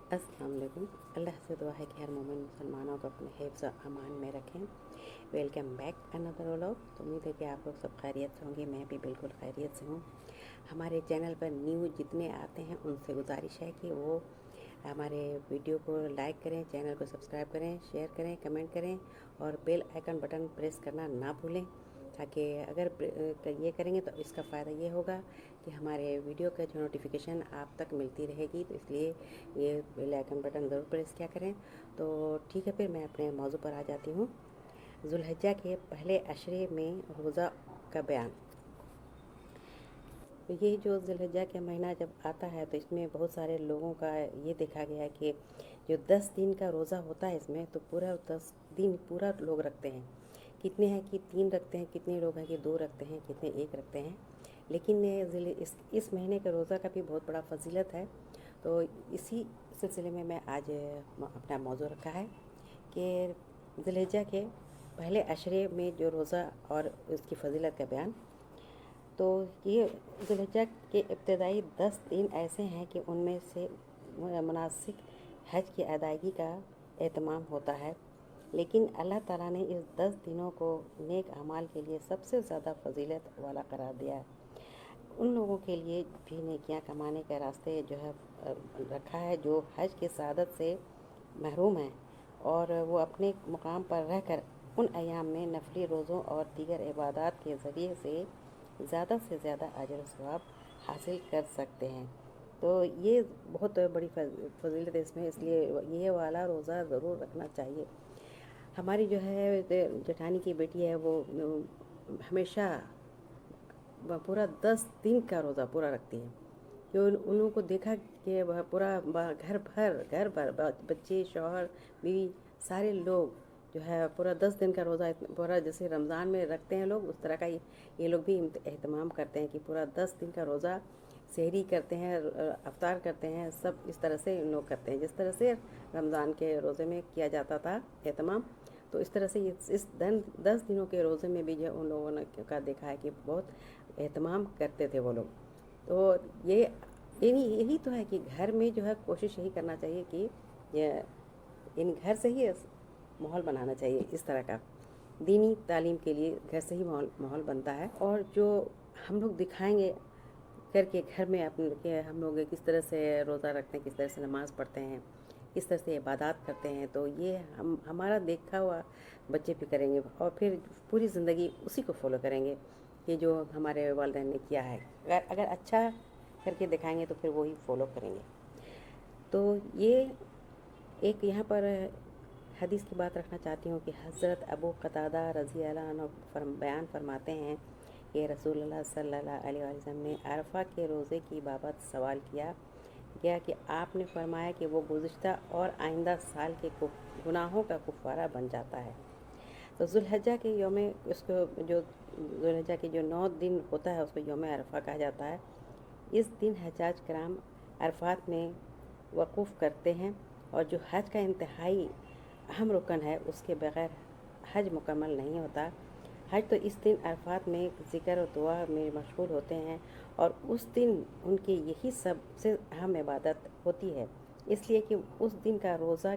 अस्सलाम वालेकुम। अल्लाह से दुआ है कि हर मोमिन मुसलमानों को अपने हिफ्ज़ व अमान में रखें। Welcome back another vlog. तो उम्मीद है कि आप लोग सब खैरियत से होंगे। मैं भी बिल्कुल खैरियत से हूँ। हमारे चैनल पर न्यू जितने आते हैं उनसे गुजारिश है कि वो हमारे वीडियो को लाइक करें, चैनल को सब्सक्राइब करें, शेयर करें, कमेंट करें और बेल आइकन बटन प्रेस करना ना भूलें, ताकि अगर ये करेंगे तो इसका फ़ायदा ये होगा कि हमारे वीडियो का जो नोटिफिकेशन आप तक मिलती रहेगी। तो इसलिए ये बेल आइकन बटन ज़रूर प्रेस किया करें। तो ठीक है, फिर मैं अपने मौजू पर आ जाती हूँ। ज़ुल्हिज्जा के पहले अशरे में रोज़ा का बयान। तो ये जो ज़ुल्हिज्जा का महीना जब आता है तो इसमें बहुत सारे लोगों का ये देखा गया है कि जो 10 दिन का रोज़ा होता है इसमें तो पूरा 10 दिन पूरा लोग रखते हैं। कितने हैं कि 3 रखते हैं, कितने लोग हैं कि 2 रखते हैं, कितने 1 रखते हैं। लेकिन इस महीने का रोज़ा का भी बहुत बड़ा फजीलत है। तो इसी सिलसिले में मैं आज अपना मौजू रखा है कि ज़ुल्हिज्जा के पहले अशरे में जो रोज़ा और उसकी फजीलत का बयान। तो ये ज़ुल्हिज्जा के इब्तदाई 10 दिन ऐसे हैं कि उनमें से मुनासिक हज की अदायगी का एहतमाम होता है। लेकिन अल्लाह ताला ने इस 10 दिनों को नेक अमाल के लिए सबसे ज़्यादा फजीलत वाला करार दिया है। उन लोगों के लिए भी नेकियां कमाने के रास्ते जो है रखा है जो हज की सआदत से महरूम हैं और वो अपने मुकाम पर रहकर उन अयाम में नफली रोज़ों और दीगर इबादत के ज़रिए से ज़्यादा अजर सवाब हासिल कर सकते हैं। तो ये बहुत बड़ी फजीलत है इसमें, इसलिए ये वाला रोज़ा ज़रूर रखना चाहिए। हमारी जो है जेठानी की बेटी है वो हमेशा पूरा 10 दिन का रोज़ा पूरा रखती है। जो उन लोगों को देखा कि वह पूरा घर भर बच्चे, शौहर, बीवी, सारे लोग जो है पूरा 10 दिन का रोज़ा पूरा जैसे रमज़ान में रखते हैं लोग, उस तरह का ये लोग भी एहतमाम करते हैं कि पूरा 10 दिन का रोज़ा सहरी करते हैं, अफ्तार करते हैं, सब इस तरह से इन लोग करते हैं जिस तरह से रमज़ान के रोज़े में किया जाता था एहतमाम। तो इस तरह से इस 10 दिनों के रोज़े में भी जो उन लोगों ने का देखा है कि बहुत एहतमाम करते थे वो लोग। तो यही तो है कि घर में जो है कोशिश यही करना चाहिए कि इन घर से ही माहौल बनाना चाहिए। इस तरह का दीनी तालीम के लिए घर से ही माहौल बनता है। और जो हम लोग दिखाएंगे करके घर में अपने के हम लोग किस तरह से रोज़ा रखते हैं, किस तरह से नमाज़ पढ़ते हैं, किस तरह से इबादत करते हैं, तो ये हमारा देखा हुआ बच्चे भी करेंगे और फिर पूरी ज़िंदगी उसी को फॉलो करेंगे कि जो हमारे वालिदैन ने किया है। अगर अच्छा करके दिखाएंगे तो फिर वही फॉलो करेंगे। तो ये एक यहाँ पर हदीस की बात रखना चाहती हूँ कि हज़रत अबू क़तादा रज़ी अल्लाह अन्हु बयान फरमाते हैं कि रसूलुल्लाह सल्लल्लाहु अलैहि वसल्लम ने अरफा के रोज़े की बाबत सवाल किया गया कि आपने फरमाया कि वो गुज़िश्ता और आइंदा साल के गुनाहों का कुफ़ारा बन जाता है। तो ज़ुल्हिज्जा के उसको जो ज़ुल्हिज्जा के जो 9 दिन होता है उसको यौम अरफा कहा जाता है। इस दिन हज्जाज कराम अरफात में वक़ूफ़ करते हैं और जो हज का इंतहाई अहम रुकन है उसके बग़ैर हज मुकम्मल नहीं होता। हज तो इस दिन अरफात में ज़िक्र और दुआ में मशगूल होते हैं और उस दिन उनकी यही सबसे अहम इबादत होती है, इसलिए कि उस दिन का रोज़ा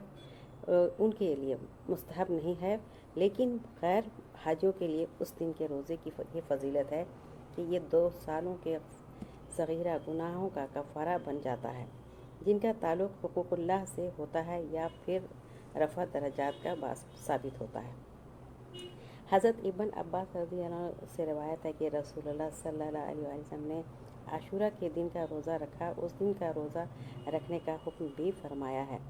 उनके लिए मुस्तहब नहीं है। लेकिन गैर हाजियों के लिए उस दिन के रोज़े की ये फजीलत है कि ये 2 सालों के सगीरा गुनाहों का कफ़ारा बन जाता है जिनका ताल्लुक़ हुकूकुल्लाह से होता है या फिर रफ़ा दरजात का बास साबित होता है। हज़रत इब्न अब्बास रज़ी अल्लाह अन्हु से रवायत है कि रसूलुल्लाह सल्लल्लाहु अलैहि वसल्लम ने आशूरा के दिन का रोज़ा रखा, उस दिन का रोज़ा रखने का हुक्म भी फरमाया है।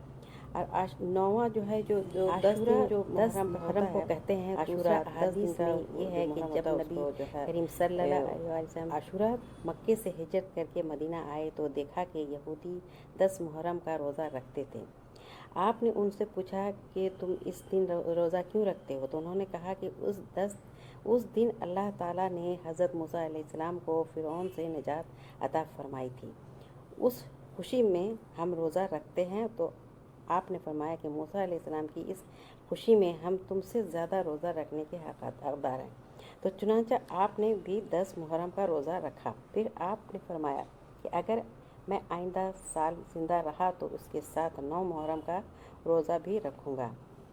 और 9वां जो है जो 10 दिन जो 10 मुहर्रम को कहते हैं। आशूरा हदीस में ये है कि जब नबी करीम सल्लल्लाहु अलैहि वसल्लम आशूरा मक्के से हिजरत करके मदीना आए तो देखा कि यहूदी 10 मुहर्रम का रोज़ा रखते थे। आपने उनसे पूछा कि तुम इस दिन रोज़ा क्यों रखते हो, तो उन्होंने कहा कि उस दिन अल्लाह ताला ने हज़रत मूसा अलैहिस्सलाम को फ़िरौन से निजात अता फरमाई थी, उस खुशी में हम रोज़ा रखते हैं। तो आपने फरमाया कि मूसा अलैहिस्सलाम की इस खुशी में हम तुमसे ज़्यादा रोज़ा रखने के हकदार हैं। तो चुनांचे आपने भी 10 मुहर्रम का रोज़ा रखा। फिर आपने फरमाया कि अगर میں آئندہ سال زندہ رہا تو اس کے ساتھ 9 محرم کا روزہ بھی رکھوں گا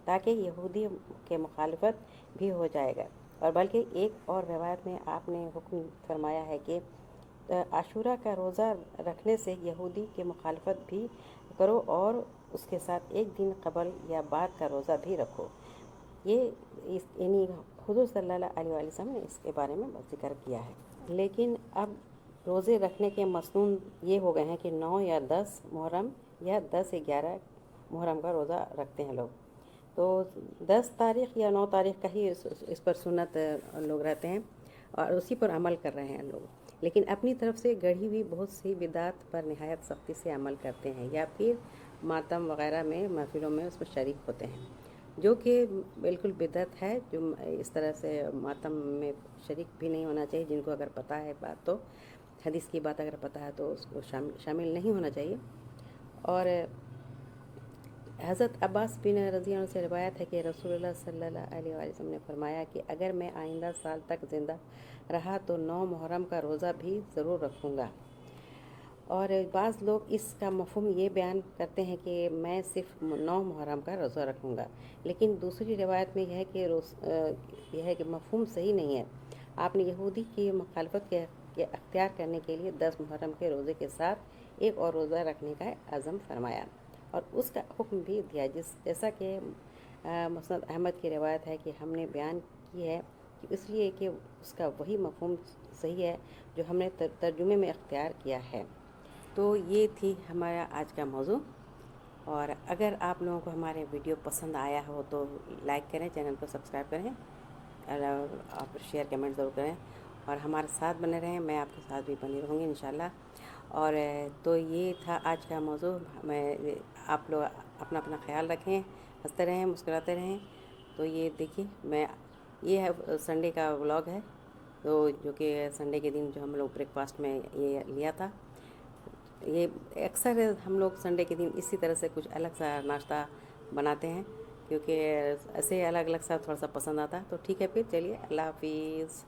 تاکہ یہودی کے مخالفت بھی ہو جائے گا۔ اور بلکہ ایک اور روایت میں آپ نے حکم فرمایا ہے کہ عاشورہ کا روزہ رکھنے سے یہودی کی مخالفت بھی کرو اور اس کے ساتھ ایک دن قبل یا بعد کا روزہ بھی رکھو۔ یہ یعنی حضور صلی اللہ علیہ وسلم نے اس کے بارے میں ذکر کیا ہے۔ لیکن اب روزے رکھنے کے مسنون یہ ہو گئے ہیں کہ 9 یا 10 محرم یا 10 یا 11 محرم کا روزہ رکھتے ہیں لوگ۔ تو 10 تاریخ یا 9 تاریخ کا ہی اس پر سنت لوگ رہتے ہیں اور اسی پر عمل کر رہے ہیں لوگ، لیکن اپنی طرف سے گڑھی ہوئی بہت سی بدعات پر نہایت سختی سے عمل کرتے ہیں یا پھر ماتم وغیرہ میں محفلوں میں اس میں شریک ہوتے ہیں، جو کہ بالکل بدعت ہے۔ جو اس طرح سے ماتم میں شریک بھی نہیں ہونا چاہیے، جن کو اگر پتہ ہے بات تو حدیث کی بات اگر پتہ ہے تو اس کو شامل نہیں ہونا چاہیے۔ اور حضرت عباس بن رضی اللہ عنہ سے روایت ہے کہ رسول اللہ صلی اللہ علیہ وسلم نے فرمایا کہ اگر میں آئندہ سال تک زندہ رہا تو 9 محرم کا روزہ بھی ضرور رکھوں گا۔ اور بعض لوگ اس کا مفہوم یہ بیان کرتے ہیں کہ میں صرف 9 محرم کا روزہ رکھوں گا، لیکن دوسری روایت میں یہ ہے کہ مفہوم صحیح نہیں ہے۔ آپ نے یہودی کی مخالفت کے اختیار کرنے کے لیے 10 محرم کے روزے کے ساتھ ایک اور روزہ رکھنے کا عزم فرمایا اور اس کا حکم بھی دیا، جیسا کہ مسند احمد کی روایت ہے کہ ہم نے بیان کی ہے کہ اس لیے کہ اس کا وہی مفہوم صحیح ہے جو ہم نے ترجمے میں اختیار کیا ہے۔ تو یہ تھی ہمارا آج کا موضوع، اور اگر آپ لوگوں کو ہمارے ویڈیو پسند آیا ہو تو لائک کریں، چینل کو سبسکرائب کریں اور آپ شیئر کمنٹ ضرور کریں اور ہمارے ساتھ بنے رہیں۔ میں آپ کے ساتھ بھی بنی رہوں گی انشاءاللہ۔ اور تو یہ تھا آج کا موضوع۔ آپ لوگ اپنا خیال رکھیں، ہنستے رہیں، مسکراتے رہیں۔ تو یہ دیکھیے یہ ہے سنڈے کا ولاگ ہے، تو جو کہ سنڈے کے دن جو ہم لوگ بریک فاسٹ میں یہ لیا تھا۔ یہ اکثر ہم لوگ سنڈے کے دن اسی طرح سے کچھ الگ سا ناشتہ بناتے ہیں، کیونکہ ایسے الگ الگ سا تھوڑا سا پسند آتا ہے۔ تو ٹھیک ہے، پھر چلیے، اللہ حافظ۔